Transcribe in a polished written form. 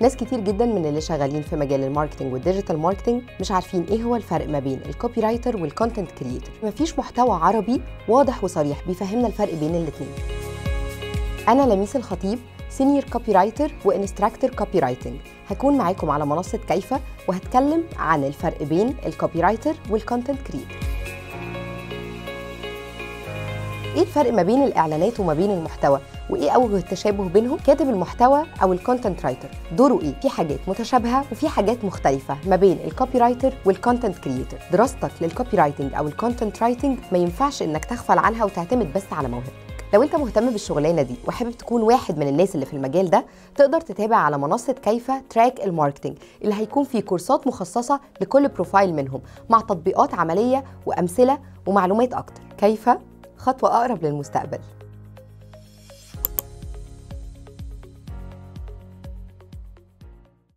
ناس كتير جدا من اللي شغالين في مجال الماركتنج والديجيتال ماركتنج مش عارفين ايه هو الفرق ما بين الكوبي رايتر والكونتنت كريتور. مفيش محتوى عربي واضح وصريح بيفهمنا الفرق بين الاثنين. انا لميس الخطيب، سينيور كوبي رايتر وانستراكتور كوبي رايتنج. هكون معاكم على منصة كيفة وهتكلم عن الفرق بين الكوبي رايتر والكونتنت كريتور. ايه الفرق ما بين الاعلانات وما بين المحتوى، وايه اوجه التشابه بينهم؟ كاتب المحتوى او الكونتنت رايتر دوره ايه؟ في حاجات متشابهه وفي حاجات مختلفه ما بين الكوبي رايتر والكونتنت كريتور. دراستك للكوبي رايتنج او الكونتنت رايتنج ما ينفعش انك تغفل عنها وتعتمد بس على موهبتك. لو انت مهتم بالشغلانه دي وحابب تكون واحد من الناس اللي في المجال ده، تقدر تتابع على منصه كيفة تراك الماركتنج اللي هيكون فيه كورسات مخصصه لكل بروفايل منهم مع تطبيقات عمليه وامثله ومعلومات اكتر. كيفة، خطوه اقرب للمستقبل.